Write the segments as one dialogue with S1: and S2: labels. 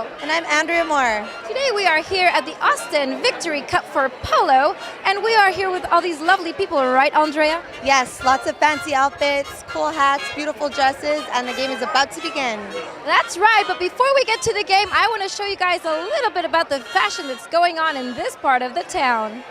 S1: Polo.
S2: And I'm Andrea Moore.
S1: Today we are here at the Austin Victory Cup for Polo, and we are here with all these lovely people, right, Andrea?
S2: Yes, lots of fancy outfits, cool hats, beautiful dresses, and the game is about to begin.
S1: That's right, but before we get to the game, I want to show you guys a little bit about the fashion that's going on in this part of the town.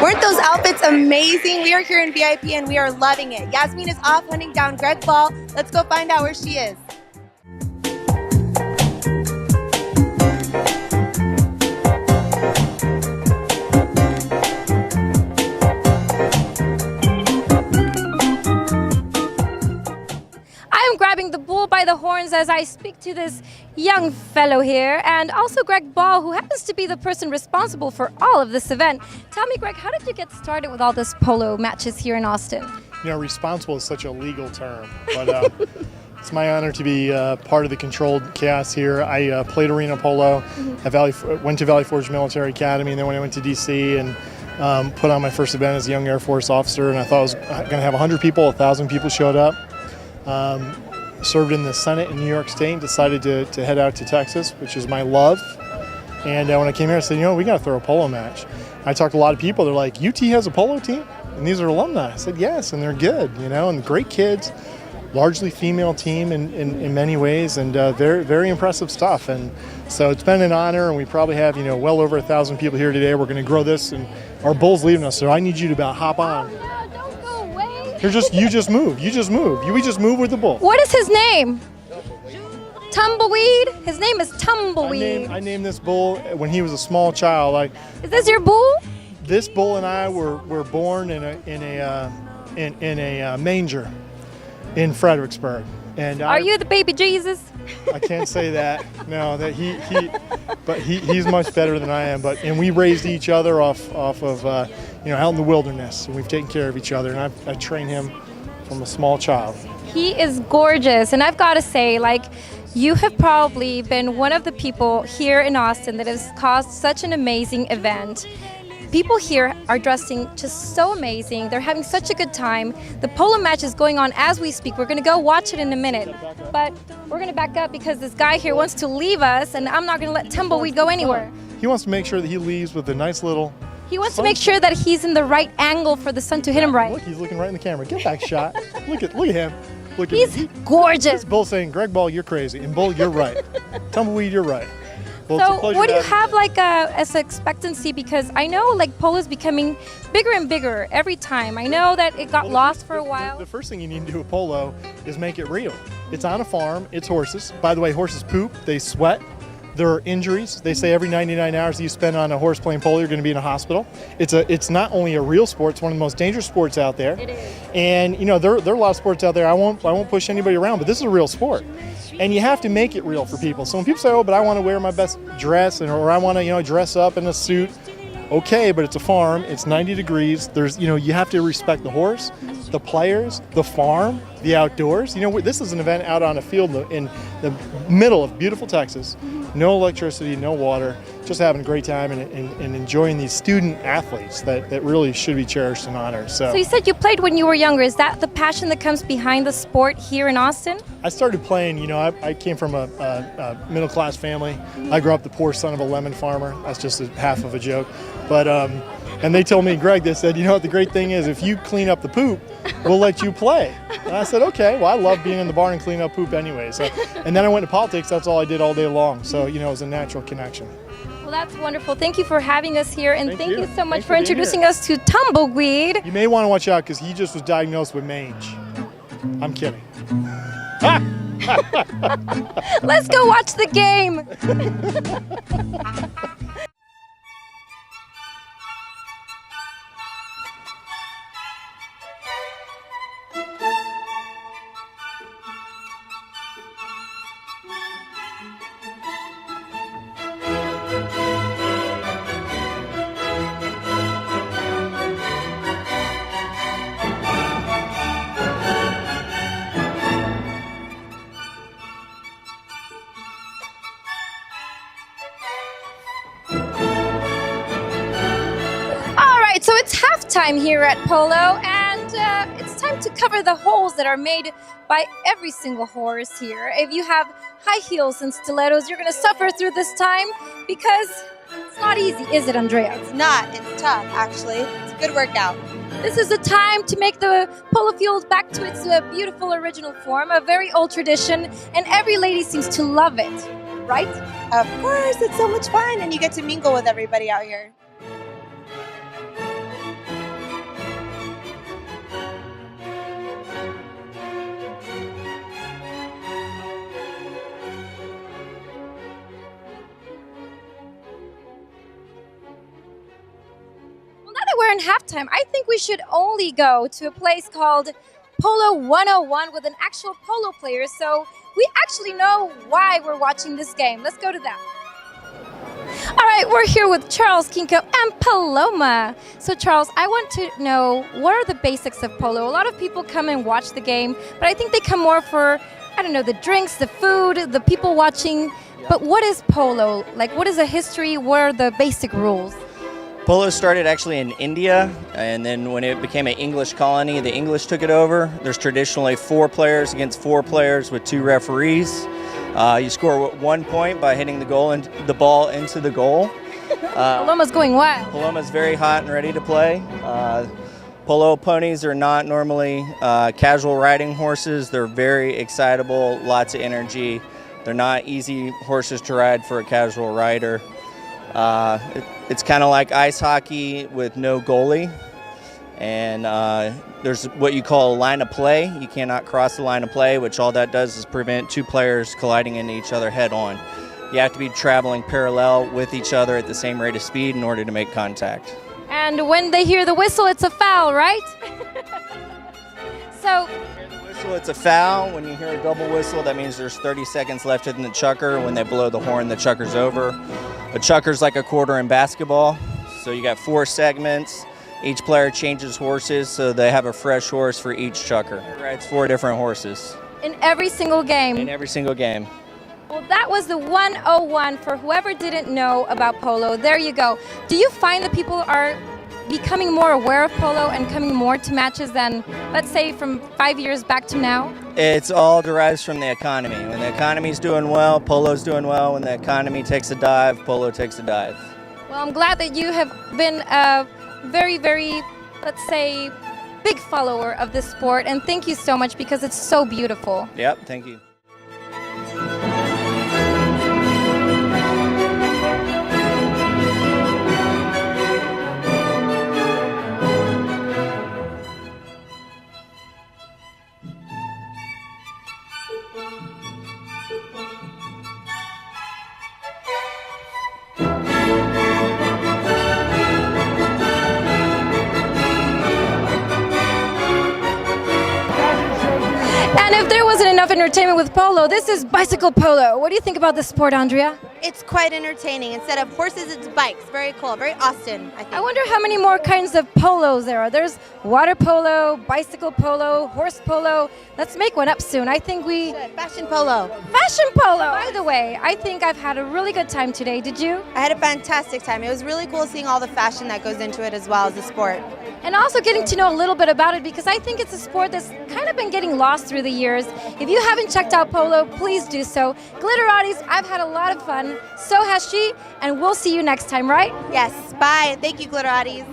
S2: Weren't those outfits amazing? We are here in VIP and we are loving it. Yasmin is off hunting down Greg Ball. Let's go find out where she is.
S1: I'm grabbing the bull by the horns as I speak to this young fellow here, and also Greg Ball, who happens to be the person responsible for all of this event. Tell me, Greg, how did you get started with all this polo matches here in Austin?
S3: You know, responsible is such a legal term, but it's my honor to be part of the controlled chaos here. I played arena polo at went to Valley Forge Military Academy, and then when I went to DC and put on my first event as a young Air Force officer, and I thought I was going to have 100 people, 1,000 people showed up. Served in the Senate in New York State, decided to head out to Texas, which is my love. And when I came here, I said, you know, we got to throw a polo match. I talked to a lot of people. They're like, UT has a polo team? And these are alumni. I said, yes, and they're good, you know, and great kids, largely female team in many ways, and very, very impressive stuff. And so it's been an honor, and we probably have, you know, well over 1,000 people here today. We're going to grow this, and our bull's leaving us, so I need you to about hop on. You just move. We just move with the bull.
S1: What is his name? Tumbleweed? His name is Tumbleweed.
S3: I named this bull when he was a small child.
S1: Is this your bull?
S3: This bull and I were born in a manger in Fredericksburg. And
S1: Are you the baby Jesus?
S3: I can't say that. No, that he's much better than I am. And we raised each other off of you know, out in the wilderness, and we've taken care of each other. And I trained him from a small child.
S1: He is gorgeous, and I've got to say, like, you have probably been one of the people here in Austin that has caused such an amazing event. People here are dressing just so amazing. They're having such a good time. The polo match is going on as we speak. We're going to go watch it in a minute. But we're going to back up because this guy here wants to leave us, and I'm not going to let Tumbleweed go anywhere.
S3: He wants to make sure that he leaves with a nice little...
S1: He wants to make sure that he's in the right angle for the sun to hit him right.
S3: Look, he's looking right in the camera. Get back shot. Look at him.
S1: He's gorgeous.
S3: This Bull saying, Greg Ball, you're crazy. And Bull, you're right. Tumbleweed, you're right. Well,
S1: so what do you have like as an expectancy? Because I know like polo is becoming bigger and bigger every time. I know that it got lost for a while.
S3: The first thing you need to do with polo is make it real. It's on a farm. It's horses. By the way, horses poop. They sweat. There are injuries. They say every 99 hours that you spend on a horse playing polo, you're going to be in a hospital. It's not only a real sport, it's one of the most dangerous sports out there.
S1: It is.
S3: And you know, there are a lot of sports out there. I won't push anybody around, but this is a real sport. And you have to make it real for people. So when people say, oh, but I want to wear my best dress, or I want to, you know, dress up in a suit, okay, but it's a farm, it's 90 degrees. There's, you know, you have to respect the horse, the players, the farm, the outdoors. You know, this is an event out on a field in the middle of beautiful Texas. No electricity, no water, just having a great time and enjoying these student athletes that really should be cherished and honored. So
S1: you said you played when you were younger. Is that the passion that comes behind the sport here in Austin?
S3: I started playing, you know, I came from a middle-class family. I grew up the poor son of a lemon farmer. That's just half of a joke. But and they told me, Greg, they said, you know what, the great thing is if you clean up the poop, we'll let you play. And I said, okay, well, I love being in the barn and cleaning up poop anyway. So, and then I went to politics. That's all I did all day long. So, you know, it was a natural connection.
S1: Well, that's wonderful. Thank you for having us here, and thank you so much
S3: Thanks
S1: for introducing us to Tumbleweed.
S3: You may want to watch out because he just was diagnosed with mange. I'm kidding. Ah!
S1: Let's go watch the game. So it's halftime here at Polo, and it's time to cover the holes that are made by every single horse here. If you have high heels and stilettos, you're going to suffer through this time because it's not easy, is it, Andrea?
S2: It's not. It's tough, actually. It's a good workout.
S1: This is the time to make the polo field back to its beautiful original form, a very old tradition, and every lady seems to love it, right?
S2: Of course, it's so much fun, and you get to mingle with everybody out here.
S1: We're in halftime. I think we should only go to a place called Polo 101 with an actual polo player, so we actually know why we're watching this game. Let's go to that. All right, we're here with Charles, Kinko, and Paloma. So Charles, I want to know, what are the basics of polo? A lot of people come and watch the game, but I think they come more for, I don't know, the drinks, the food, the people watching. But what is polo? Like, what is the history? What are the basic rules?
S4: Polo started actually in India, and then when it became an English colony, the English took it over. There's traditionally 4 players against 4 players with 2 referees. You score 1 point by hitting the ball into the goal.
S1: Paloma's going wild.
S4: Paloma's very hot and ready to play. Polo ponies are not normally casual riding horses. They're very excitable, lots of energy. They're not easy horses to ride for a casual rider. It's kind of like ice hockey with no goalie, and there's what you call a line of play. You cannot cross the line of play, which all that does is prevent 2 players colliding into each other head on. You have to be traveling parallel with each other at the same rate of speed in order to make contact.
S1: And when they hear the whistle, it's a foul, right? So
S4: It's a foul. When you hear a double whistle, that means there's 30 seconds left in the chukker. When they blow the horn, the chukker's over. A chukker's like a quarter in basketball. So you got 4 segments. Each player changes horses, so they have a fresh horse for each chukker. Rides 4 different horses.
S1: in every single game.
S4: In every single game.
S1: Well, that was the 101 for whoever didn't know about polo. There you go. Do you find that people are becoming more aware of polo and coming more to matches than, let's say, from 5 years back to now?
S4: It's all derives from the economy. When the economy's doing well, polo's doing well. When the economy takes a dive, polo takes a dive.
S1: Well, I'm glad that you have been a very, very, let's say, big follower of this sport, and thank you so much because it's so beautiful.
S4: Yep, thank you.
S1: And if there wasn't enough entertainment with polo, this is bicycle polo. What do you think about this sport, Andrea?
S2: It's quite entertaining. Instead of horses, it's bikes. Very cool. Very Austin, I think.
S1: I wonder how many more kinds of polos there are. There's water polo, bicycle polo, horse polo. Let's make one up soon. I think we...
S2: Fashion polo.
S1: Fashion polo! By the way, I think I've had a really good time today. Did you?
S2: I had a fantastic time. It was really cool seeing all the fashion that goes into it as well as the sport.
S1: And also getting to know a little bit about it because I think it's a sport that's kind of been getting lost through the years. If you haven't checked out polo, please do so. Glitterati's, I've had a lot of fun. So has she, and we'll see you next time, right?
S2: Yes. Bye. Thank you, Glitterati's.